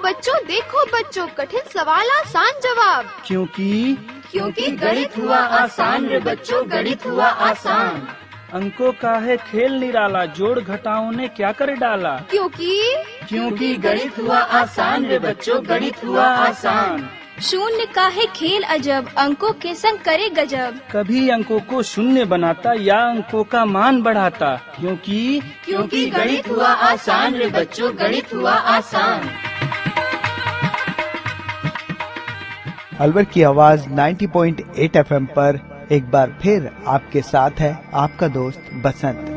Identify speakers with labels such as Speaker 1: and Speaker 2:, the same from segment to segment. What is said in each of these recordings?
Speaker 1: देखो बच्चों, कठिन सवाल आसान जवाब।
Speaker 2: क्योंकि गणित हुआ आसान रे बच्चों, गणित हुआ आसान।
Speaker 3: अंकों का है खेल निराला, जोड़ घटाओं ने क्या कर डाला।
Speaker 2: क्योंकि गणित हुआ आसान रे बच्चों, गणित हुआ आसान।
Speaker 1: शून्य का है खेल अजब, अंकों के संग करे गजब।
Speaker 3: कभी अंकों को शून्य बनाता या अंकों का मान बढ़ाता।
Speaker 2: क्योंकि गणित हुआ आसान रे बच्चों, गणित हुआ आसान।
Speaker 4: अलवर की आवाज 90.8 FM पर एक बार फिर आपके साथ है आपका दोस्त बसंत।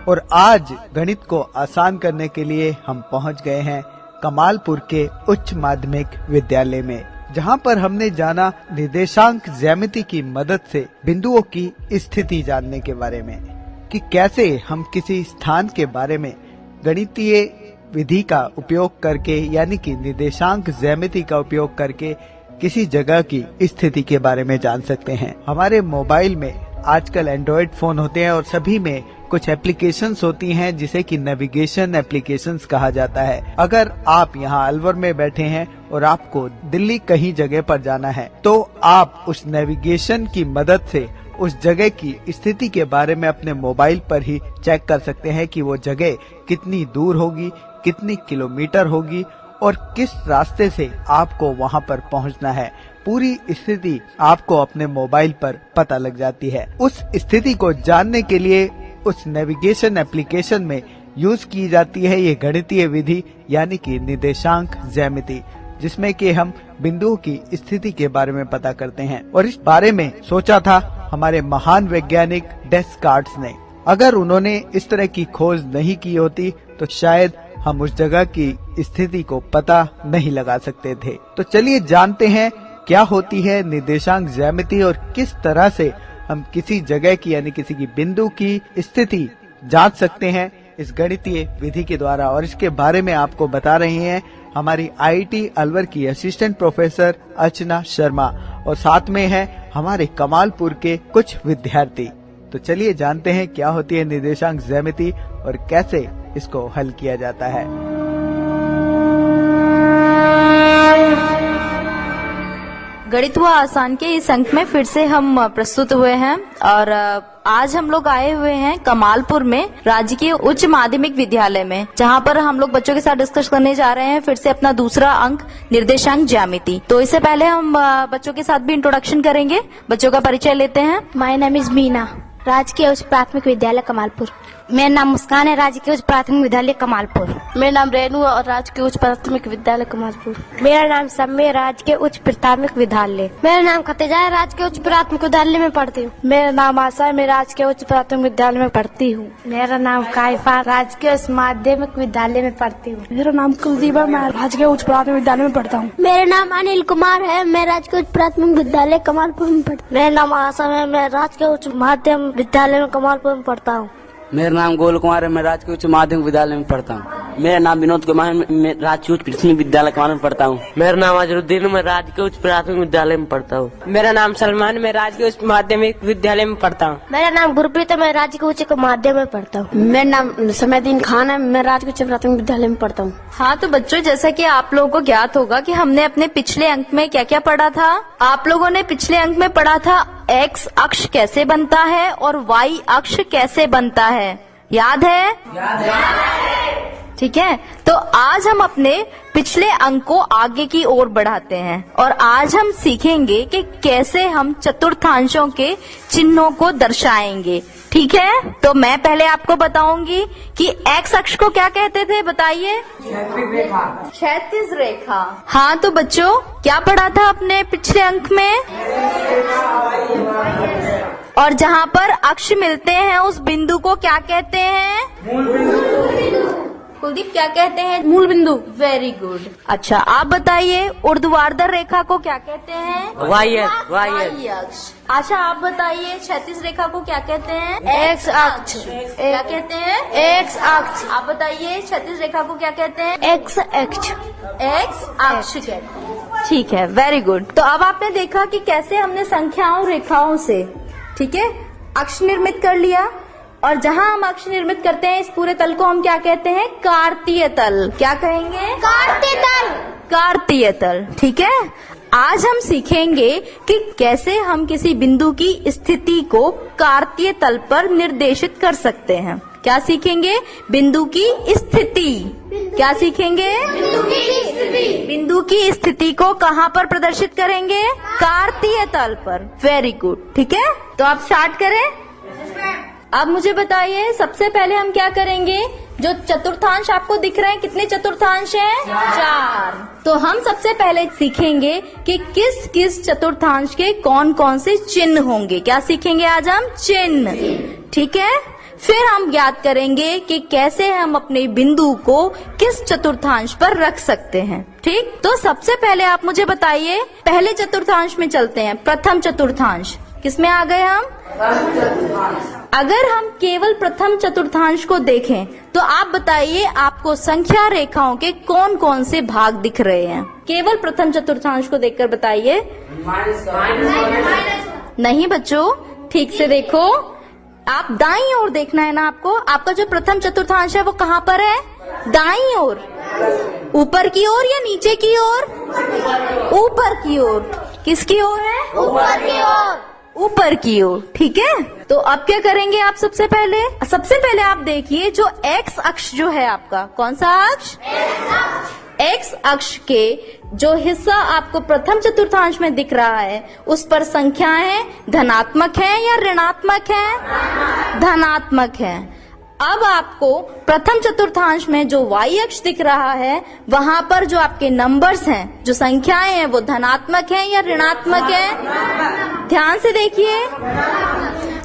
Speaker 4: और आज गणित को आसान करने के लिए हम पहुंच गए हैं कमालपुर के उच्च माध्यमिक विद्यालय में, जहां पर हमने जाना निर्देशांक ज्यामिति की मदद से बिंदुओं की स्थिति जानने के बारे में, कि कैसे हम किसी स्थान के बारे में गणितीय विधि का उपयोग करके, यानी कि निर्देशांक ज्यामिति का उपयोग करके किसी जगह की स्थिति के बारे में जान सकते हैं। हमारे मोबाइल में आजकल एंड्रॉइड फोन होते हैं और सभी में कुछ एप्लीकेशंस होती हैं जिसे कि नेविगेशन एप्लीकेशंस कहा जाता है। अगर आप यहाँ अलवर में बैठे हैं और आपको दिल्ली कहीं जगह पर जाना है, तो आप उस नेविगेशन की मदद से उस जगह की स्थिति के बारे में अपने मोबाइल पर ही चेक कर सकते हैं कि वो जगह कितनी दूर होगी, कितनी किलोमीटर होगी और किस रास्ते से आपको वहां पर पहुंचना है। पूरी स्थिति आपको अपने मोबाइल पर पता लग जाती है। उस स्थिति को जानने के लिए उस नेविगेशन एप्लीकेशन में यूज की जाती है ये गणितीय विधि, यानी कि निर्देशांक ज्यामिति, जिसमें कि हम बिंदुओं की स्थिति के बारे में पता करते हैं। और इस बारे में सोचा था हमारे महान वैज्ञानिक डेस्कार्ट्स ने। अगर उन्होंने इस तरह की खोज नहीं की होती तो शायद हम उस जगह की स्थिति को पता नहीं लगा सकते थे। तो चलिए जानते हैं क्या होती है निर्देशांक ज्यामिति और किस तरह से हम किसी जगह की, यानी किसी की बिंदु की स्थिति जान सकते हैं इस गणितीय विधि के द्वारा। और इसके बारे में आपको बता रही हैं हमारी IIT अलवर की असिस्टेंट प्रोफेसर अर्चना शर्मा, और साथ में है हमारे कमालपुर के कुछ विद्यार्थी। तो चलिए जानते हैं क्या होती है निर्देशांक ज्यामिति और कैसे इसको हल किया जाता है।
Speaker 5: गणित हुआ आसान के इस अंक में फिर से हम प्रस्तुत हुए हैं और आज हम लोग आए हुए हैं कमालपुर में राजकीय उच्च माध्यमिक विद्यालय में, जहां पर हम लोग बच्चों के साथ डिस्कस करने जा रहे हैं फिर से अपना दूसरा अंक निर्देशांक ज्यामिति। तो इससे पहले हम बच्चों के साथ भी इंट्रोडक्शन करेंगे। बच्चों का परिचय लेते हैं।
Speaker 6: माय नेम इज मीना, राजकीय उच्च प्राथमिक विद्यालय कमालपुर। मेरा नाम मुस्कान है, राजकीय उच्च प्राथमिक विद्यालय कमालपुर।
Speaker 7: मेरा नाम रेनू है और राजकीय उच्च प्राथमिक विद्यालय कमालपुर।
Speaker 6: मेरा नाम सम्मे, राजकीय उच्च प्राथमिक विद्यालय। मेरा नाम खतेजा है, राजकीय उच्च प्राथमिक विद्यालय में पढ़ती हूँ।
Speaker 7: मेरा नाम आशा है, मैं राजकीय उच्च प्राथमिक विद्यालय में पढ़ती हूँ।
Speaker 6: मेरा नाम काइफा, राजकीय उच्च माध्यमिक विद्यालय में पढ़ती हूँ।
Speaker 7: मेरा नाम कुलदीप है, मैं राजकीय उच्च प्राथमिक विद्यालय में पढ़ता हूँ।
Speaker 6: मेरा नाम अनिल कुमार है, मैं राजकीय उच्च प्राथमिक विद्यालय कमालपुर में पढ़ता हूँ।
Speaker 7: मेरा नाम आशा है, मैं राजकीय उच्च माध्यम विद्यालय में कमालपुर में पढ़ता हूँ।
Speaker 8: मेरा नाम गोल कुमार है, मैं राजकीय उच्च माध्यमिक विद्यालय में पढ़ता हूँ। मेरा नाम विनोद कुमार है, मैं राजकीय उच्च प्राथमिक विद्यालय कमालपुर में पढ़ता हूँ।
Speaker 9: मेरा नाम अजरुद्दीन, मैं राजकीय उच्च प्राथमिक विद्यालय में पढ़ता हूँ।
Speaker 10: मेरा नाम सलमान, मैं राजकीय उच्च माध्यमिक विद्यालय में पढ़ता हूँ।
Speaker 6: मेरा नाम गुरप्रीत है, मैं राजकीय उच्च माध्यम में पढ़ता हूँ।
Speaker 7: मेरा नाम समयदीन खान है, मैं राजकीय उच्च प्राथमिक विद्यालय में पढ़ता हूँ।
Speaker 5: हाँ, तो बच्चों जैसा कि आप लोगों को ज्ञात होगा कि हमने अपने पिछले अंक में क्या क्या पढ़ा था। आप लोगों ने पिछले अंक में पढ़ा था एक्स अक्ष कैसे बनता है और वाई अक्ष कैसे बनता है। याद है? याद है। ठीक है, तो आज हम अपने पिछले अंक को आगे की ओर बढ़ाते हैं और आज हम सीखेंगे कि कैसे हम चतुर्थांशों के चिन्हों को दर्शाएंगे। ठीक है, तो मैं पहले आपको बताऊंगी कि एक्स अक्ष को क्या कहते थे, बताइए। क्षैतिज रेखा। हाँ, तो बच्चों क्या पढ़ा था अपने पिछले अंक में? और जहाँ पर अक्ष मिलते हैं उस बिंदु को क्या कहते हैं? मूल बिंदु। कुलदीप क्या कहते हैं?
Speaker 7: मूल बिंदु।
Speaker 5: Very good. अच्छा, आप बताइए ऊर्ध्वाधर रेखा को क्या कहते हैं?
Speaker 9: वाई अक्ष।
Speaker 5: अच्छा, आप बताइए क्षैतिज रेखा को क्या कहते हैं?
Speaker 7: एक्स अक्ष।
Speaker 5: क्या कहते हैं?
Speaker 7: एक्स अक्ष।
Speaker 5: आप बताइए क्षैतिज रेखा को क्या कहते हैं?
Speaker 6: एक्स अक्ष।
Speaker 5: एक्स अक्ष कहते हैं। ठीक है, वेरी गुड। तो अब आपने देखा कि कैसे हमने संख्याओं रेखाओं से, ठीक है, अक्ष निर्मित कर लिया। और जहाँ हम अक्ष निर्मित करते हैं इस पूरे तल को हम क्या कहते हैं? कार्तीय तल। क्या कहेंगे?
Speaker 6: कार्तीय तल।
Speaker 5: कार्तीय तल। ठीक है, आज हम सीखेंगे कि कैसे हम किसी बिंदु की स्थिति को कार्तीय तल पर निर्देशित कर सकते हैं। क्या सीखेंगे? बिंदु की स्थिति। क्या सीखेंगे?
Speaker 6: बिंदु की स्थिति।
Speaker 5: बिंदु की स्थिति को कहाँ पर प्रदर्शित करेंगे? कार्तीय तल पर। Very good. ठीक है, तो आप स्टार्ट करें। अब मुझे बताइए, सबसे पहले हम क्या करेंगे? जो चतुर्थांश आपको दिख रहे हैं, कितने चतुर्थांश हैं? 4। तो हम सबसे पहले सीखेंगे कि किस किस चतुर्थांश के कौन कौन से चिन्ह होंगे। क्या सीखेंगे आज हम? चिन्ह। ठीक है, फिर हम ज्ञात करेंगे कि कैसे हम अपने बिंदु को किस चतुर्थांश पर रख सकते हैं। ठीक, तो सबसे पहले आप मुझे बताइए, पहले चतुर्थांश में चलते हैं। प्रथम चतुर्थांश किसमें आ गए हम? अगर हम केवल प्रथम चतुर्थांश को देखें तो आप बताइए आपको संख्या रेखाओं के कौन कौन से भाग दिख रहे हैं? केवल प्रथम चतुर्थांश को देखकर बताइए। नहीं बच्चों, ठीक से देखो, आप दाईं ओर देखना है ना आपको। आपका जो प्रथम चतुर्थांश है वो कहाँ पर है? दाईं ओर। ऊपर की ओर या नीचे की ओर? ऊपर की ओर। किसकी ओर है?
Speaker 6: ऊपर की ओर।
Speaker 5: ऊपर की ओर। ठीक है, तो अब क्या करेंगे आप? सबसे पहले आप देखिए, जो एक्स अक्ष जो है आपका, कौन सा अक्ष? एक्स अक्ष के जो हिस्सा आपको प्रथम चतुर्थांश में दिख रहा है उस पर संख्याएं धनात्मक हैं या ऋणात्मक हैं? धनात्मक हैं। अब आपको प्रथम चतुर्थांश में जो y अक्ष दिख रहा है वहां पर जो आपके नंबर्स हैं, जो संख्याएं हैं, वो धनात्मक हैं या ऋणात्मक हैं? ध्यान से देखिए।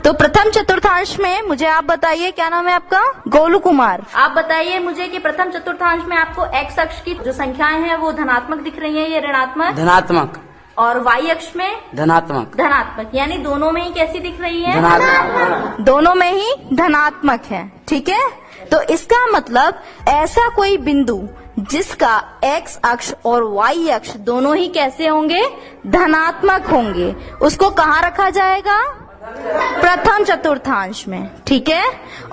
Speaker 5: तो प्रथम चतुर्थांश में मुझे आप बताइए, क्या नाम है आपका? गोलू कुमार। आप बताइए मुझे कि प्रथम चतुर्थांश में आपको x अक्ष की जो संख्याएं हैं वो धनात्मक दिख रही हैं या ऋणात्मक?
Speaker 8: धनात्मक।
Speaker 5: और y अक्ष में?
Speaker 8: धनात्मक।
Speaker 5: धनात्मक, यानी दोनों में ही कैसी दिख रही है?
Speaker 8: धनात्मक।
Speaker 5: दोनों में ही धनात्मक है। ठीक है, तो इसका मतलब ऐसा कोई बिंदु जिसका x अक्ष और y अक्ष दोनों ही कैसे होंगे? धनात्मक होंगे, उसको कहाँ रखा जाएगा? प्रथम चतुर्थांश में। ठीक है,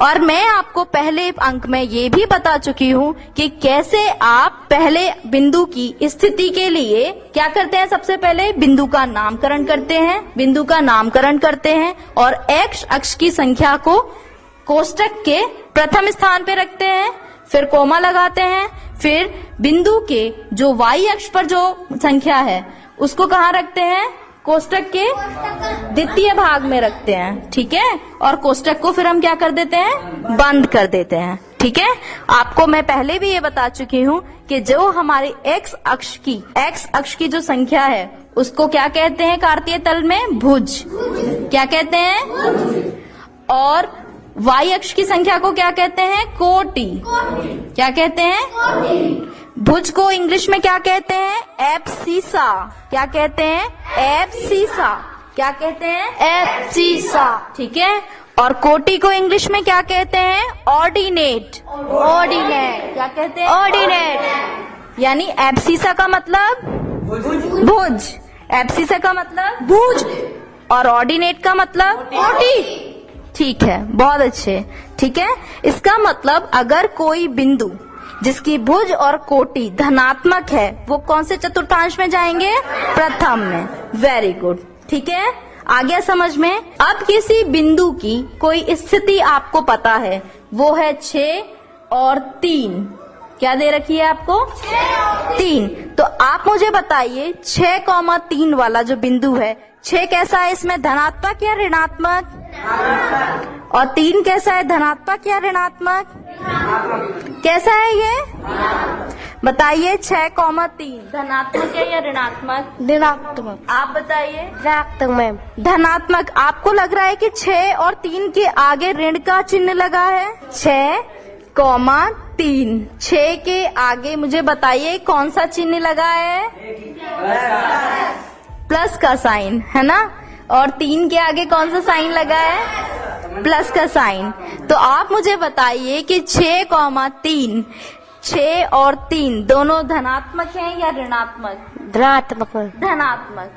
Speaker 5: और मैं आपको पहले अंक में ये भी बता चुकी हूँ कि कैसे आप पहले बिंदु की स्थिति के लिए क्या करते हैं? सबसे पहले बिंदु का नामकरण करते हैं और x अक्ष की संख्या को कोष्टक के प्रथम स्थान पे रखते हैं, फिर कोमा लगाते हैं, फिर बिंदु के जो y अक्ष पर जो संख्या है उसको कहाँ रखते हैं? कोष्टक के द्वितीय भाग में रखते हैं। ठीक है, और कोष्टक को फिर हम क्या कर देते हैं? बंद कर देते हैं। ठीक है, आपको मैं पहले भी ये बता चुकी हूँ कि जो हमारे x अक्ष की जो संख्या है उसको क्या कहते हैं कार्तीय तल में? भुज। क्या कहते हैं? और y अक्ष की संख्या को क्या कहते हैं? कोटि। क्या कहते हैं? भुज को इंग्लिश में क्या कहते हैं? एब्सिसा। क्या कहते हैं? एब्सिसा। क्या कहते हैं?
Speaker 6: एब्सिसा।
Speaker 5: ठीक है, और कोटि को इंग्लिश में क्या कहते हैं? ऑर्डिनेट। क्या कहते हैं?
Speaker 6: ऑर्डिनेट।
Speaker 5: यानी एब्सिसा का मतलब भुज, एब्सिसा का मतलब भुज, और ऑर्डिनेट का मतलब कोटि। ठीक है, बहुत अच्छे। ठीक है, इसका मतलब अगर कोई बिंदु जिसकी भुज और कोटि धनात्मक है वो कौन से चतुर्थांश में जाएंगे? प्रथम में। Very good. ठीक है, आ गया समझ में। अब किसी बिंदु की कोई स्थिति आपको पता है, वो है 6 और 3। क्या दे रखी है आपको? 3। तो आप मुझे बताइए 6,3 वाला जो बिंदु है, 6 कैसा है इसमें? धनात्मक या ऋणात्मक? और 3 कैसा है? धनात्मक या ऋणात्मक? कैसा है ये? बताइए 6,3 धनात्मक है या ऋणात्मक?
Speaker 6: धनात्मक।
Speaker 5: आप बताइए।
Speaker 6: धनात्मक मैम।
Speaker 5: धनात्मक। आपको लग रहा है कि 6 और 3 के आगे ऋण का चिन्ह लगा है? 6,3। 6 के आगे मुझे बताइए कौन सा चिन्ह लगा है? प्लस का साइन, है ना। और 3 के आगे कौन सा साइन लगा है? प्लस का साइन। तो आप मुझे बताइए कि 6,3, 6 और 3 दोनों धनात्मक हैं या ऋणात्मक?
Speaker 6: धनात्मक।
Speaker 5: धनात्मक।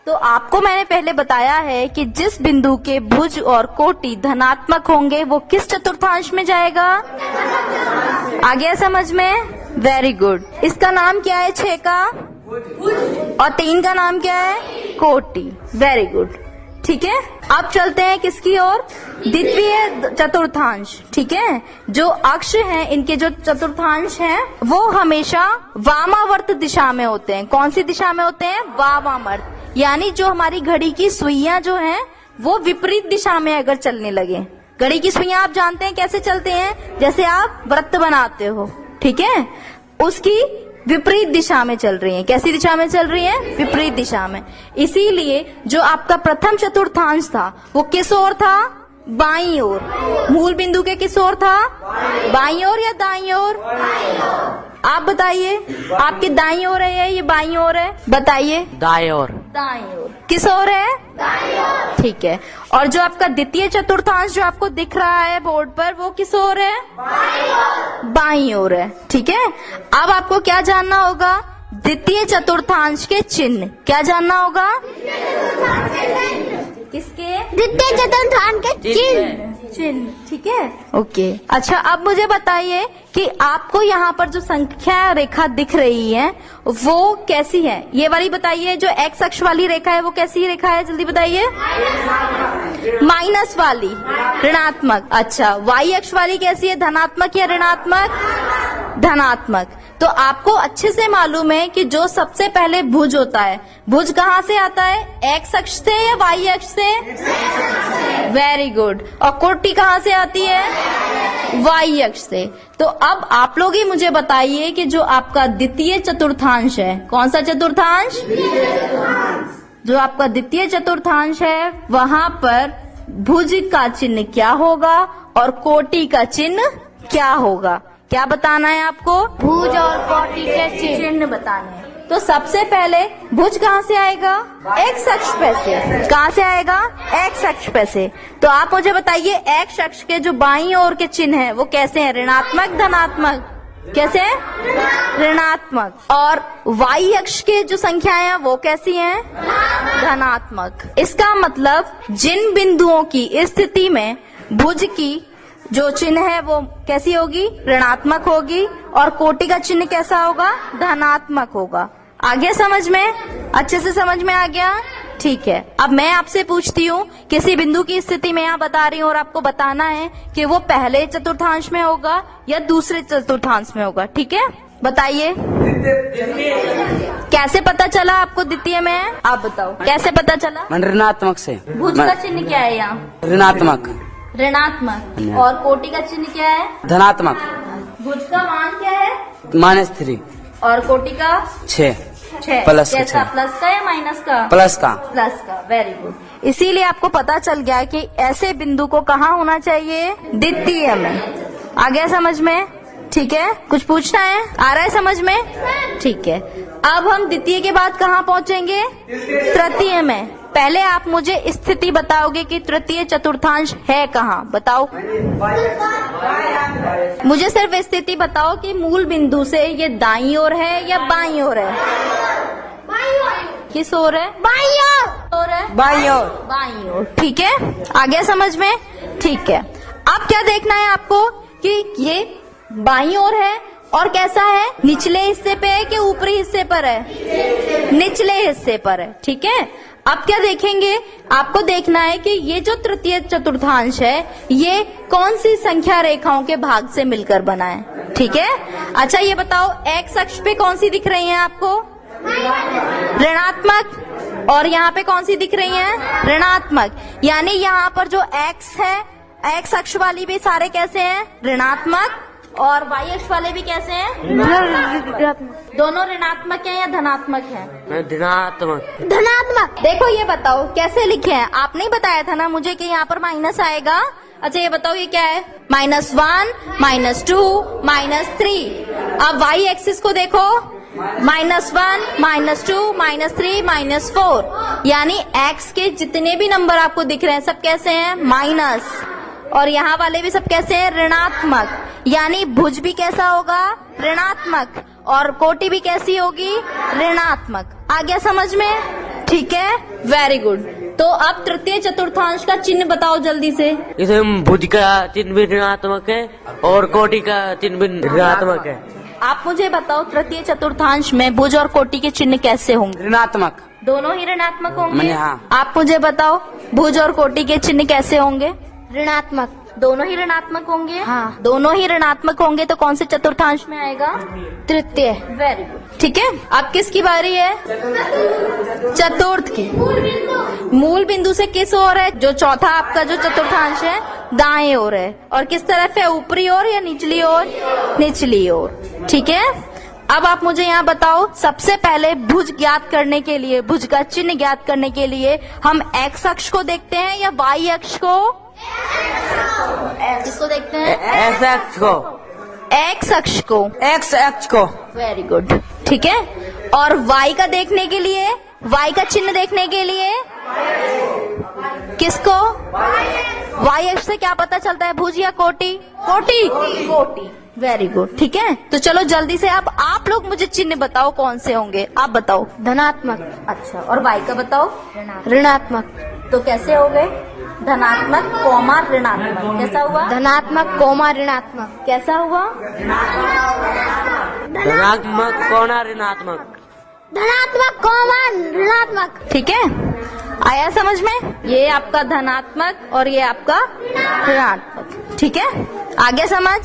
Speaker 5: तो आपको मैंने पहले बताया है कि जिस बिंदु के भुज और कोटि धनात्मक होंगे वो किस चतुर्थांश में जाएगा? आ गया समझ में? Very good. इसका नाम क्या है 6 का? और 3 का नाम क्या है? कोटि। वेरी गुड, ठीक है। अब चलते हैं किसकी ओर? द्वितीय चतुर्थांश, ठीक है। जो अक्ष हैं, इनके जो चतुर्थांश हैं वो हमेशा वामावर्त दिशा में होते हैं। कौन सी दिशा में होते हैं? वामावर्त। यानी जो हमारी घड़ी की सुइयां जो हैं वो विपरीत दिशा में अगर चलने लगे। घड़ी की सुइयां आप जानते हैं कैसे चलते हैं? जैसे आप वृत्त बनाते हो, ठीक है, उसकी विपरीत दिशा में चल रही हैं। कैसी दिशा में चल रही हैं? विपरीत दिशा में। इसीलिए जो आपका प्रथम चतुर्थांश था वो किस ओर था? बाईं ओर। मूल बिंदु के किस ओर था? बाईं ओर या दाईं ओर? आप बताइए, आपकी दाईं ओर है या ये बाईं ओर है? बताइए।
Speaker 9: दाएं ओर।
Speaker 5: दाईं ओर। किस ओर है? दाईं ओर। ठीक है। और जो आपका द्वितीय चतुर्थांश जो आपको दिख रहा है बोर्ड पर वो किस ओर है? बाईं ओर। बाईं ओर है, ठीक है। अब आपको क्या जानना होगा? द्वितीय चतुर्थांश के चिन्ह। क्या जानना होगा? किसके? द्वितीय चतुर्थांश के चिन्ह, ठीक है। ओके, अच्छा अब मुझे बताइए कि आपको यहाँ पर जो संख्या रेखा दिख रही है वो कैसी है? ये वाली बताइए। जो एक्स अक्ष वाली रेखा है वो कैसी रेखा है? जल्दी बताइए। माइनस वाली, ऋणात्मक। अच्छा, वाई अक्ष वाली कैसी है? धनात्मक या ऋणात्मक? धनात्मक। तो आपको अच्छे से मालूम है कि जो सबसे पहले भुज होता है, भुज कहाँ से आता है? एक्स अक्ष से या वाई अक्ष से? Very good. और कोटि कहाँ से आती है? वाई अक्ष से। तो अब आप लोग ही मुझे बताइए कि जो आपका द्वितीय चतुर्थांश है, कौन सा चतुर्थांश? जो आपका द्वितीय चतुर्थांश है वहां पर भुज का चिन्ह क्या होगा और कोटि का चिन्ह क्या होगा? क्या बताना है आपको?
Speaker 6: भुज और कोटि के
Speaker 5: चिन्ह बताने हैं। तो सबसे पहले भुज कहाँ से आएगा? एक्स अक्ष पे से। कहाँ से आएगा? एक्स अक्ष पे से। तो आप मुझे बताइए एक्स अक्ष के जो बाईं ओर के चिन्ह हैं वो कैसे हैं? ऋणात्मक, धनात्मक? कैसे? ऋणात्मक। और वाई अक्ष के जो संख्याएं हैं वो कैसी हैं? धनात्मक। इसका मतलब जिन बिंदुओं की स्थिति में भुज की जो चिन्ह है वो कैसी होगी? ऋणात्मक होगी। और कोटि का चिन्ह कैसा होगा? धनात्मक होगा। आ गया समझ में? अच्छे से समझ में आ गया? ठीक है। अब मैं आपसे पूछती हूँ, किसी बिंदु की स्थिति मैं यहाँ बता रही हूँ और आपको बताना है कि वो पहले चतुर्थांश में होगा या दूसरे चतुर्थांश में होगा, ठीक है? बताइए। कैसे पता चला आपको द्वितीय में है? आप बताओ कैसे पता चला?
Speaker 8: ऋणात्मक से।
Speaker 5: भुज का चिन्ह क्या है यहाँ?
Speaker 8: ऋणात्मक।
Speaker 5: ऋणात्मक। और कोटि का चिन्ह क्या है?
Speaker 8: धनात्मक।
Speaker 5: भुज का मान क्या है?
Speaker 8: -3।
Speaker 5: और कोटि का?
Speaker 8: 6।
Speaker 5: प्लस कैसा? प्लस का या माइनस का?
Speaker 8: प्लस का।
Speaker 5: प्लस का। Very good. इसीलिए आपको पता चल गया कि ऐसे बिंदु को कहाँ होना चाहिए? द्वितीय में। आ गया समझ में? ठीक है। कुछ पूछना है? आ रहा है समझ में? ठीक है। अब हम द्वितीय के बाद कहाँ पहुँचेंगे? तृतीय में। पहले आप मुझे स्थिति बताओगे कि तृतीय चतुर्थांश है कहाँ? बताओ मुझे। सिर्फ स्थिति बताओ कि मूल बिंदु से ये दाईं ओर है या बाईं ओर है? किस ओर है? बाईं ओर है। बाईं ओर। बाईं ओर, ठीक है। आ गया समझ में? ठीक है। अब क्या देखना है आपको कि ये बाईं ओर है और कैसा है? निचले हिस्से पे है कि ऊपरी हिस्से पर है? निचले हिस्से पर है, ठीक है। अब क्या देखेंगे? आपको देखना है कि ये जो तृतीय चतुर्थांश है ये कौन सी संख्या रेखाओं के भाग से मिलकर बना है, ठीक है। अच्छा ये बताओ एक्स अक्ष पे कौन सी दिख रही है आपको? ऋणात्मक। और यहाँ पे कौन सी दिख रही है? ऋणात्मक। यानी यहाँ पर जो एक्स है, एक्स अक्ष वाली भी सारे कैसे हैं? ऋणात्मक। और वाई अक्ष वाले भी कैसे हैं? दोनों ऋणात्मक हैं या धनात्मक हैं?
Speaker 9: धनात्मक।
Speaker 6: धनात्मक।
Speaker 5: देखो ये बताओ कैसे लिखे हैं? आपने ही बताया था ना मुझे कि यहाँ पर माइनस आएगा। अच्छा ये बताओ ये क्या है? -1, -2, -3। अब वाई एक्सिस को देखो, -1, -2, -3, -4। यानी एक्स के जितने भी नंबर आपको दिख रहे हैं सब कैसे हैं? माइनस। और यहाँ वाले भी सब कैसे हैं? ऋणात्मक। यानी भुज भी कैसा होगा? ऋणात्मक। और कोटि भी कैसी होगी? ऋणात्मक। आ गया समझ में? ठीक है। Very good. तो अब तृतीय चतुर्थांश का चिन्ह बताओ जल्दी से।
Speaker 9: इसमें भुज का चिन्ह भी ऋणात्मक है और कोटि का चिन्ह भी ऋणात्मक है।
Speaker 5: आप मुझे बताओ तृतीय चतुर्थांश में भुज और कोटि के चिन्ह कैसे होंगे?
Speaker 8: ऋणात्मक।
Speaker 5: दोनों ही ऋणात्मक होंगे?
Speaker 8: हाँ।
Speaker 5: आप मुझे बताओ भुज और कोटि के चिन्ह कैसे होंगे?
Speaker 6: ऋणात्मक।
Speaker 5: दोनों ही ऋणात्मक होंगे?
Speaker 6: हाँ।
Speaker 5: दोनों ही ऋणात्मक होंगे तो कौन से चतुर्थांश में आएगा?
Speaker 6: तृतीय।
Speaker 5: Very good. ठीक है, अब किसकी बारी है? चतुर्थ की। मूल बिंदु से किस ओर है? जो चौथा आपका जो चतुर्थांश है दाएं ओर है। और किस तरफ है? ऊपरी ओर या निचली ओर? निचली ओर। ठीक है, अब आप मुझे यहाँ बताओ, सबसे पहले भुज ज्ञात करने के लिए, भुज का चिन्ह ज्ञात करने के लिए हम एक्स अक्ष को देखते हैं या वाई अक्ष को? किसको देखते हैं?
Speaker 8: एक्स अक्ष को।
Speaker 5: एक्स अक्ष को।
Speaker 8: एक्स अक्ष को।
Speaker 5: Very good. ठीक है, और वाई का देखने के लिए, वाई का चिन्ह देखने के लिए किसको? वाई अक्ष से क्या पता चलता है? भुज या कोटि? कोटि। कोटि। Very good. ठीक है, तो चलो जल्दी से अब आप लोग मुझे चिन्ह बताओ कौन से होंगे। आप बताओ।
Speaker 6: धनात्मक।
Speaker 5: अच्छा, और वाई का बताओ?
Speaker 6: ऋणात्मक।
Speaker 5: तो कैसे हो गए? धनात्मक कौमा ऋणात्मक। कैसा हुआ?
Speaker 6: धनात्मक कौमा ऋणात्मक।
Speaker 5: कैसा हुआ?
Speaker 9: धनात्मक कौना ऋणात्मक।
Speaker 6: धनात्मक कौमा ऋणात्मक।
Speaker 5: ठीक है, आया समझ में? ये आपका धनात्मक और ये आपका ऋणात्मक। ठीक है, आगे समझ?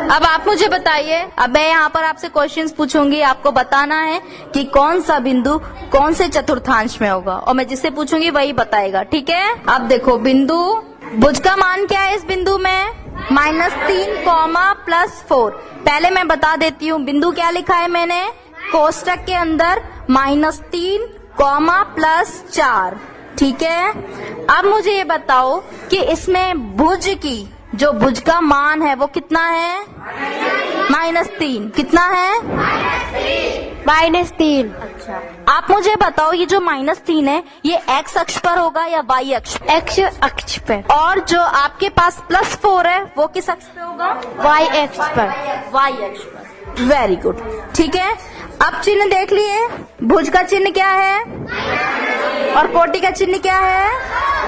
Speaker 5: अब आप मुझे बताइए, अब मैं यहाँ पर आपसे क्वेश्चंस पूछूंगी, आपको बताना है कि कौन सा बिंदु कौन से चतुर्थांश में होगा, और मैं जिससे पूछूंगी वही बताएगा। ठीक है, अब देखो बिंदु भुज का मान क्या है इस बिंदु में? -3, +4। पहले मैं बता देती हूँ बिंदु क्या लिखा है मैंने कोष्टक के अंदर, -3, +4। ठीक है, अब मुझे ये बताओ कि इसमें भुज की जो भुज का मान है वो कितना है? -3। कितना है?
Speaker 6: -3।
Speaker 5: अच्छा, आप मुझे बताओ ये जो -3 है ये एक्स अक्ष पर होगा या वाई अक्ष?
Speaker 6: एक्स अक्ष पर।
Speaker 5: और जो आपके पास +4 है वो किस अक्ष पे होगा?
Speaker 6: वाई अक्ष पर।
Speaker 5: वाई अक्ष पर। Very good. ठीक है, अब चिन्ह देख लिए, भुज का चिन्ह क्या है और कोटि का चिन्ह क्या है?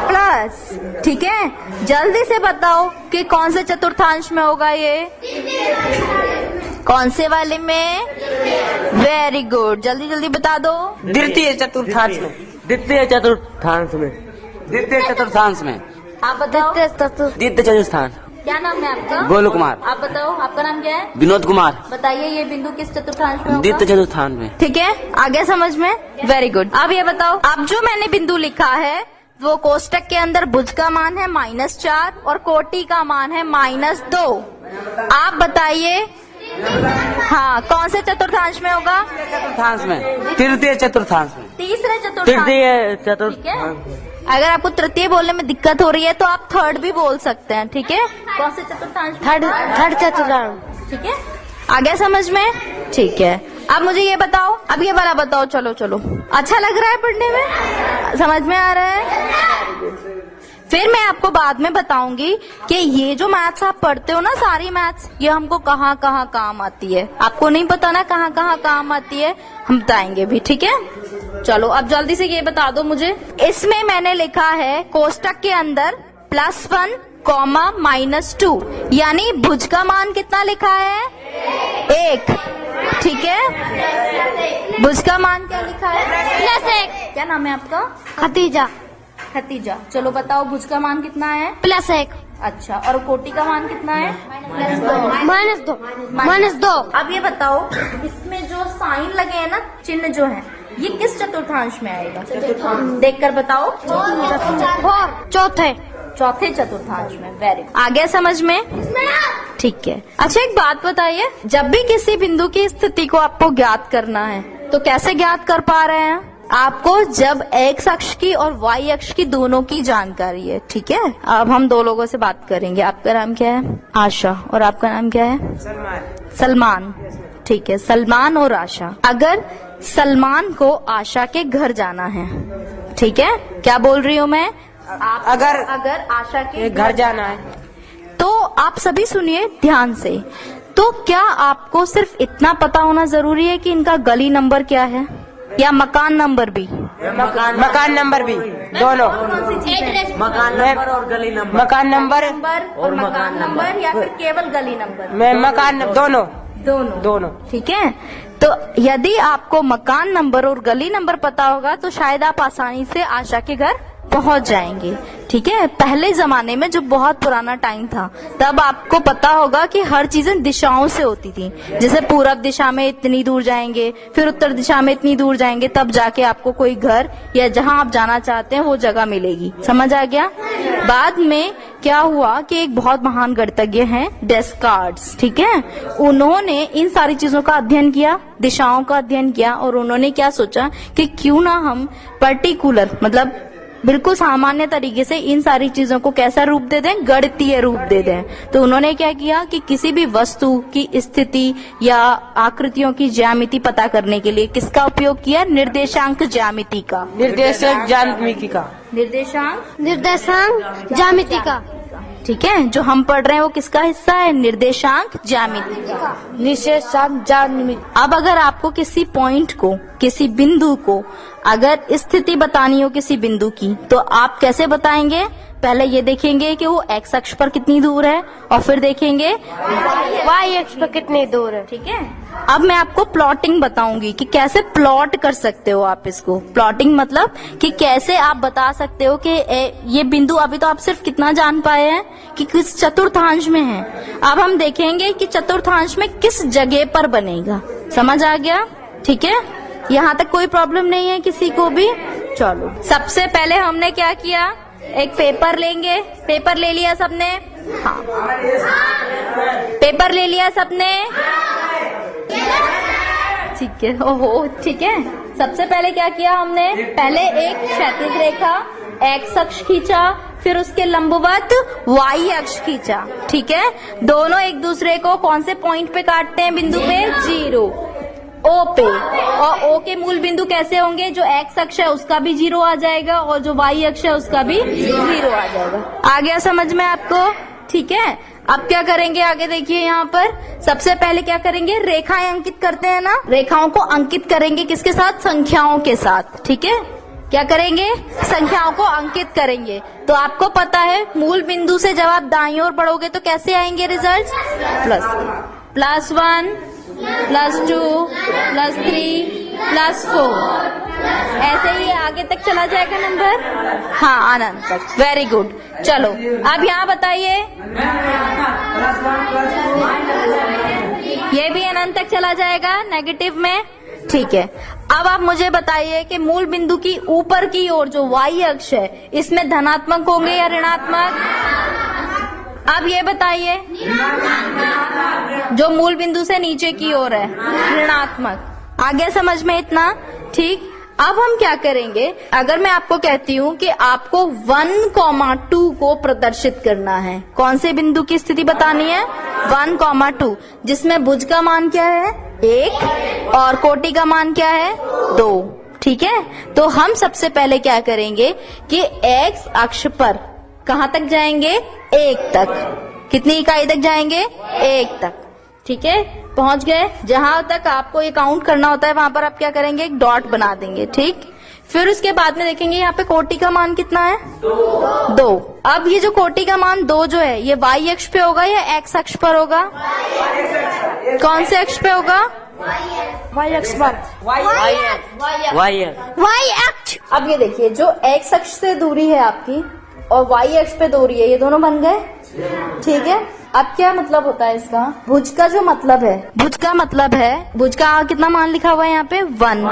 Speaker 5: प्लस। ठीक है, जल्दी से बताओ कि कौन से चतुर्थांश में होगा ये? कौन से वाले में? वेरी गुड, जल्दी जल्दी बता दो।
Speaker 8: द्वितीय चतुर्थांश में।
Speaker 9: द्वितीय चतुर्थांश में।
Speaker 8: द्वितीय चतुर्थांश में।
Speaker 5: आप बताओ।
Speaker 8: द्वितीय चतुर्थांश।
Speaker 5: क्या नाम है आपका?
Speaker 8: गोलू कुमार।
Speaker 5: आप बताओ, आपका नाम क्या है?
Speaker 8: विनोद कुमार।
Speaker 5: बताइए ये बिंदु किस चतुर्थांश में होगा?
Speaker 8: द्वितीय चतुर्थांश में।
Speaker 5: ठीक है, आगे समझ में? Very good. अब ये बताओ, अब जो मैंने बिंदु लिखा है वो कोष्टक के अंदर भुज का मान है -4 और कोटि का मान है -2। आप बताइए हाँ कौन से चतुर्थांश में होगा?
Speaker 8: चतुर्थांश में। तृतीय चतुर्थांश में।
Speaker 5: तीसरे चतुर्थांश।
Speaker 9: तृतीय
Speaker 5: ठीक है,
Speaker 9: चतुर्थांश।
Speaker 5: अगर आपको तृतीय बोलने में दिक्कत हो रही है तो आप थर्ड भी बोल सकते हैं। ठीक है, कौन से चतुर्थांश?
Speaker 6: थर्ड चतुर्थांश।
Speaker 5: ठीक है, आगे समझ में? ठीक है, अब मुझे ये बताओ, अब ये वाला बताओ। चलो चलो, अच्छा लग रहा है पढ़ने में? समझ में आ रहा है? फिर मैं आपको बाद में बताऊंगी कि ये जो मैथ्स आप पढ़ते हो ना, सारी मैथ्स, ये हमको कहाँ कहाँ काम आती है। आपको नहीं पता ना कहाँ कहाँ काम आती है, हम बताएंगे भी। ठीक है, चलो अब जल्दी से ये बता दो मुझे। इसमें मैंने लिखा है कोष्टक के अंदर +1, -2, यानी भुज का मान कितना लिखा है? 1। ठीक है, भुज का मान क्या लिखा है?
Speaker 6: +1।
Speaker 5: क्या नाम है आपका?
Speaker 6: खतीजा।
Speaker 5: खतीजा। चलो बताओ भुज का मान कितना है?
Speaker 6: +1।
Speaker 5: अच्छा, और कोटि का मान कितना है?
Speaker 6: -2।
Speaker 5: अब ये बताओ, इसमें जो साइन लगे हैं ना, चिन्ह जो है, ये किस चतुर्थांश में आएगा? देखकर बताओ। चौथे चतुर्थांश में। वेरी गुड, आगे समझ में? ठीक है। अच्छा एक बात बताइए, जब भी किसी बिंदु की स्थिति को आपको ज्ञात करना है तो कैसे ज्ञात कर पा रहे हैं? आपको जब एक्स अक्ष की और वाई अक्ष की दोनों की जानकारी है। ठीक है, अब हम दो लोगों से बात करेंगे। आपका नाम क्या है? आशा। और आपका नाम क्या है? सलमान। ठीक है, सलमान और आशा। अगर सलमान को आशा के घर जाना है, ठीक है, क्या बोल रही हूँ मैं?
Speaker 10: अगर
Speaker 5: आशा के
Speaker 10: घर जाना है
Speaker 5: तो आप सभी सुनिए ध्यान से। तो क्या आपको सिर्फ इतना पता होना जरूरी है कि इनका गली नंबर क्या है या मकान नंबर भी?
Speaker 10: मकान नंबर भी, दोनों।
Speaker 9: मकान नंबर और गली नंबर।
Speaker 10: मकान नंबर
Speaker 5: और मकान नंबर या फिर केवल गली नंबर?
Speaker 10: में मकान दोनों।
Speaker 5: दोनों। ठीक है, तो यदि आपको मकान नंबर और गली नंबर पता होगा तो शायद आप आसानी से आशा के घर पहुंच जाएंगे। ठीक है, पहले जमाने में जो बहुत पुराना टाइम था तब आपको पता होगा कि हर चीजें दिशाओं से होती थी। जैसे पूरब दिशा में इतनी दूर जाएंगे, फिर उत्तर दिशा में इतनी दूर जाएंगे, तब जाके आपको कोई घर या जहां आप जाना चाहते हैं वो जगह मिलेगी। समझ आ गया? बाद में क्या हुआ कि एक बहुत महान गणितज्ञ हैं डेस्कार्ट्स, ठीक है, उन्होंने इन सारी चीजों का अध्ययन किया, दिशाओं का अध्ययन किया, और उन्होंने क्या सोचा कि क्यों ना हम पर्टिकुलर मतलब बिल्कुल सामान्य तरीके से इन सारी चीजों को कैसा रूप दे दें, गणितीय रूप दे दें। तो उन्होंने क्या किया कि किसी भी वस्तु की स्थिति या आकृतियों की ज्यामिति पता करने के लिए किसका उपयोग किया? निर्देशांक ज्यामिति का।
Speaker 10: निर्देशक ज्यामिति का।
Speaker 6: निर्देशांक ज्यामिति का।
Speaker 5: ठीक है, जो हम पढ़ रहे हैं वो किसका हिस्सा है? निर्देशांक ज्यामिति का।
Speaker 6: निर्देशांक ज्यामिति।
Speaker 5: अब अगर आपको किसी पॉइंट को, किसी बिंदु को अगर स्थिति बतानी हो किसी बिंदु की, तो आप कैसे बताएंगे? पहले ये देखेंगे कि वो एक्स अक्ष पर कितनी दूर है, और फिर देखेंगे
Speaker 6: वाई अक्ष पर कितनी दूर है।
Speaker 5: ठीक है, अब मैं आपको प्लॉटिंग बताऊंगी कि कैसे प्लॉट कर सकते हो आप इसको। प्लॉटिंग मतलब कि कैसे आप बता सकते हो कि ये बिंदु, अभी तो आप सिर्फ कितना जान पाए हैं कि किस चतुर्थांश में है। अब हम देखेंगे कि चतुर्थांश में किस जगह पर बनेगा। समझ आ गया? ठीक है, यहाँ तक कोई प्रॉब्लम नहीं है किसी को भी? चलो, सबसे पहले हमने क्या किया, एक पेपर लेंगे। पेपर ले लिया सबने? हाँ, पेपर ले लिया सबने? ठीक है, ओहो, ठीक है। सबसे पहले क्या किया हमने? पहले एक क्षैतिज रेखा एक्स अक्ष खींचा, फिर उसके लंबवत वाई अक्ष खींचा। ठीक है, दोनों एक दूसरे को कौन से पॉइंट पे काटते हैं? बिंदु पे 0, ओ पे। और ओ के मूल बिंदु कैसे होंगे? जो एक्स अक्ष है उसका भी 0 आ जाएगा और जो वाई अक्ष है उसका भी 0 आ जाएगा। आ गया समझ में आपको? ठीक है, अब क्या करेंगे आगे देखिए। यहाँ पर सबसे पहले क्या करेंगे? रेखाएं अंकित करते हैं ना, रेखाओं को अंकित करेंगे किसके साथ? संख्याओं के साथ। ठीक है, क्या करेंगे? संख्याओं को अंकित करेंगे। तो आपको पता है मूल बिंदु से जब आप दाईं ओर बढ़ोगे तो कैसे आएंगे रिजल्ट? +1, +2, +3, +4, ऐसे ही आगे तक चला जाएगा नंबर। हाँ, अनंत तक। Very good. चलो, अब यहाँ बताइए, ये भी अनंत तक चला जाएगा नेगेटिव में। ठीक है, अब आप मुझे बताइए कि मूल बिंदु की ऊपर की ओर जो वाई अक्ष है इसमें धनात्मक होंगे या ऋणात्मक? अब ये बताइए, जो मूल बिंदु से नीचे की ओर है ऋणात्मक। आ गया समझ में इतना? ठीक, अब हम क्या करेंगे? अगर मैं आपको कहती हूँ कि आपको 1,2 को प्रदर्शित करना है, कौन से बिंदु की स्थिति बतानी है? 1,2, जिसमें भुज का मान क्या है? 1 और कोटि का मान क्या है? 2। ठीक है, तो हम सबसे पहले क्या करेंगे कि एक्स अक्ष पर कहाँ तक जाएंगे? 1 तक। कितनी इकाई तक जाएंगे? 1 तक। ठीक है, पहुंच गए। जहां तक आपको ये काउंट करना होता है वहां पर आप क्या करेंगे? एक डॉट बना देंगे। ठीक, फिर उसके बाद में देखेंगे यहाँ पे कोटि का मान कितना है? 2। अब ये जो कोटि का मान 2 जो है ये वाई अक्ष पे होगा या एक्स अक्ष पर होगा? कौन से अक्ष पे होगा?
Speaker 10: वाई अक्ष पर।
Speaker 5: वाई अक्ष। अब ये देखिए, जो एक्स अक्ष से दूरी है आपकी और वाई अक्ष पे दूरी है, ये दोनों बन गए। ठीक है, अब क्या मतलब होता है इसका? भुज का जो मतलब है, भुज का मतलब है, भुज का कितना मान लिखा हुआ है यहाँ पे? 1।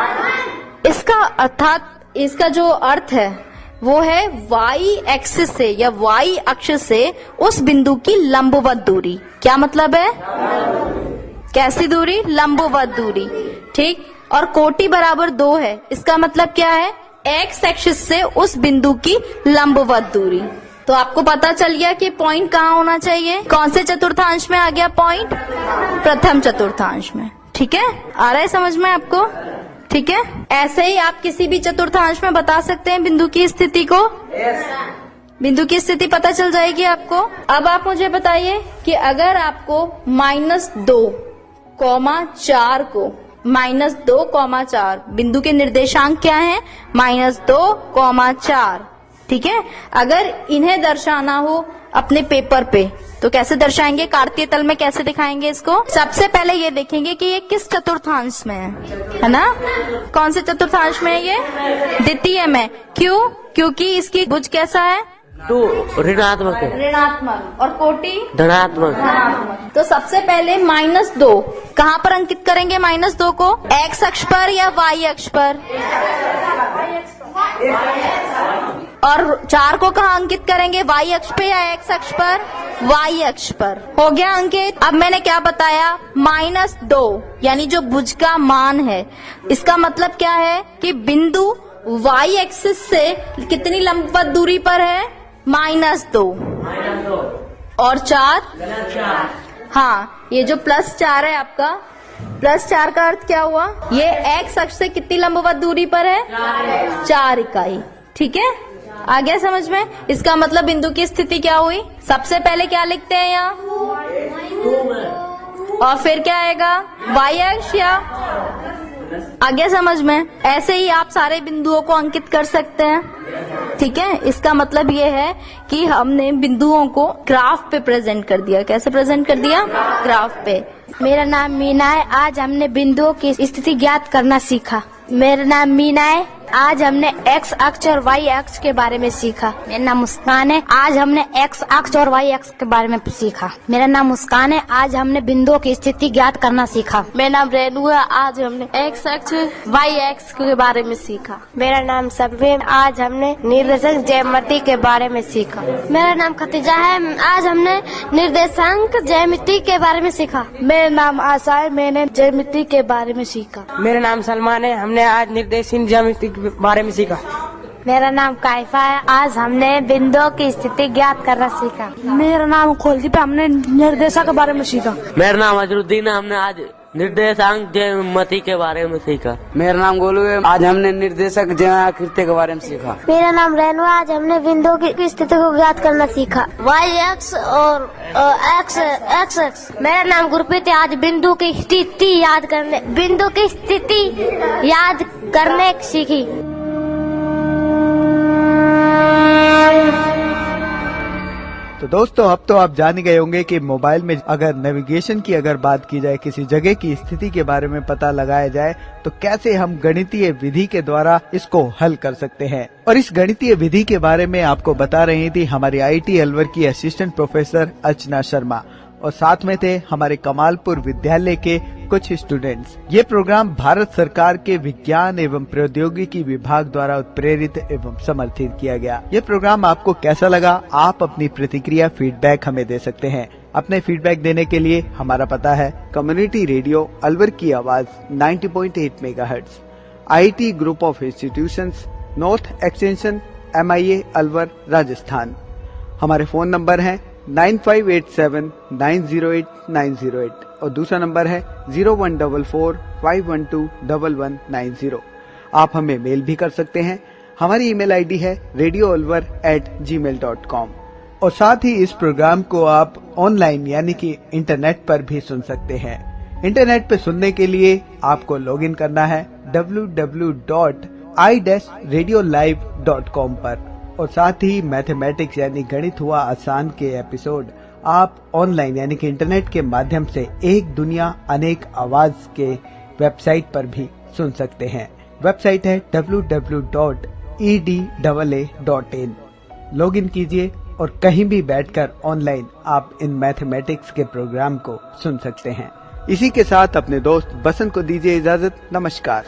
Speaker 5: इसका अर्थात इसका जो अर्थ है वो है वाई एक्सिस से या वाई अक्ष से उस बिंदु की लंबवत दूरी। क्या मतलब है? कैसी दूरी? लंबवत दूरी। ठीक, और कोटि बराबर 2 है, इसका मतलब क्या है? एक्स एक्सिस से उस बिंदु की लंबवत दूरी। तो आपको पता चल गया कि पॉइंट कहाँ होना चाहिए? कौन से चतुर्थांश में आ गया पॉइंट? प्रथम चतुर्थांश में। ठीक है, आ रहा है समझ में आपको? ठीक है, ऐसे ही आप किसी भी चतुर्थांश में बता सकते हैं बिंदु की स्थिति को। बिंदु की स्थिति पता चल जाएगी आपको। अब आप मुझे बताइए कि अगर आपको -2, 4 को -2,4। बिंदु के निर्देशांक क्या है? -2,4। ठीक है। अगर इन्हें दर्शाना हो अपने पेपर पे तो कैसे दर्शाएंगे? कार्तीय तल में कैसे दिखाएंगे इसको? सबसे पहले ये देखेंगे कि ये किस चतुर्थांश में है ना? कौन से चतुर्थांश में है ये? द्वितीय में। क्यों? क्योंकि इसकी भुज कैसा है?
Speaker 9: 2 ऋणात्मक है।
Speaker 5: ऋणात्मक। और कोटि
Speaker 9: धनात्मक।
Speaker 5: तो सबसे पहले -2 कहाँ पर अंकित करेंगे? -2 को x अक्ष पर या y अक्ष पर? और 4 को कहाँ अंकित करेंगे? y अक्ष पे या x अक्ष पर? y अक्ष पर। हो गया अंकित। अब मैंने क्या बताया? -2 यानी जो भुज का मान है, इसका मतलब क्या है कि बिंदु y एक्सिस से कितनी लंबवत दूरी पर है? -2। और 4? हाँ, ये जो +4 है आपका, +4 का अर्थ क्या हुआ? ये x अक्ष से कितनी लंबवत दूरी पर है? 4 इकाई। ठीक है, आ गया समझ में? इसका मतलब बिंदु की स्थिति क्या हुई? सबसे पहले क्या लिखते हैं यहाँ? और फिर क्या आएगा? y अक्ष या? आ गया समझ में? ऐसे ही आप सारे बिंदुओं को अंकित कर सकते हैं। ठीक है, इसका मतलब ये है कि हमने बिंदुओं को ग्राफ पे प्रेजेंट कर दिया। कैसे प्रेजेंट कर दिया? ग्राफ पे।
Speaker 6: मेरा नाम मीना है। आज हमने बिंदुओं की स्थिति ज्ञात करना सीखा। मेरा नाम मीना है। आज हमने x अक्ष और y अक्ष के बारे में सीखा। मेरा नाम मुस्कान है। आज हमने x अक्ष और y अक्ष के बारे में सीखा। मेरा नाम मुस्कान है। आज हमने बिंदुओं की स्थिति ज्ञात करना सीखा।
Speaker 7: मेरा नाम रेनू है। आज हमने x अक्ष y अक्ष के बारे में सीखा।
Speaker 6: मेरा नाम सबवीर। आज हमने निर्देशांक ज्यामिति के बारे में सीखा। मेरा नाम खतीजा है। आज हमने निर्देशांक ज्यामिति के बारे में सीखा।
Speaker 7: मेरा नाम आशा है। मैंने ज्यामिति के बारे में सीखा।
Speaker 10: मेरा नाम सलमान है। हमने आज निर्देशांक ज्यामिति के बारे में सीखा।
Speaker 6: मेरा नाम काइफा है। आज हमने बिंदुओं की स्थिति ज्ञात करना सीखा।
Speaker 7: मेरा नाम खोलदीप है। हमने निर्देशक के बारे में सीखा।
Speaker 9: मेरा नाम अजरुद्दीन है। हमने आज निर्देशांक ज्यामिति के बारे में सीखा।
Speaker 8: मेरा नाम गोलू है। आज हमने निर्देशक ज्यामिति के बारे में सीखा।
Speaker 6: मेरा नाम रेनू है। आज हमने बिंदुओं की स्थिति को ज्ञात करना सीखा।
Speaker 7: y अक्ष और x अक्ष।
Speaker 6: मेरा नाम गुरप्रीत है। आज बिंदु की स्थिति याद करने सीखी।
Speaker 4: तो दोस्तों, अब तो आप जान गए होंगे कि मोबाइल में अगर नेविगेशन की अगर बात की जाए, किसी जगह की स्थिति के बारे में पता लगाया जाए तो कैसे हम गणितीय विधि के द्वारा इसको हल कर सकते हैं। और इस गणितीय विधि के बारे में आपको बता रही थी हमारी IIT अलवर की असिस्टेंट प्रोफेसर अर्चना शर्मा, और साथ में थे हमारे कमालपुर विद्यालय के कुछ स्टूडेंट्स। ये प्रोग्राम भारत सरकार के विज्ञान एवं प्रौद्योगिकी विभाग द्वारा उत्प्रेरित एवं समर्थित किया गया। ये प्रोग्राम आपको कैसा लगा? आप अपनी प्रतिक्रिया फीडबैक हमें दे सकते हैं। अपने फीडबैक देने के लिए हमारा पता है कम्युनिटी रेडियो अलवर की आवाज 90.8 megahertz, IIT group of institutions, north extension, MIA Alwar, Rajasthan. हमारे फोन नंबर है 9587908908 और दूसरा नंबर है 0144512190। आप हमें मेल भी कर सकते हैं। हमारी ईमेल ID है radioalwar@gmail.com। और साथ ही इस प्रोग्राम को आप ऑनलाइन यानी कि इंटरनेट पर भी सुन सकते हैं। इंटरनेट पे सुनने के लिए आपको लॉगिन करना है www.i-radiolive.com पर। और साथ ही मैथमेटिक्स यानी गणित हुआ आसान के एपिसोड आप ऑनलाइन यानी कि इंटरनेट के माध्यम से एक दुनिया अनेक आवाज के वेबसाइट पर भी सुन सकते हैं। वेबसाइट है www.edaa.in। लॉगिन कीजिए और कहीं भी बैठकर ऑनलाइन आप इन मैथमेटिक्स के प्रोग्राम को सुन सकते हैं। इसी के साथ अपने दोस्त बसंत को दीजिए इजाजत। नमस्कार।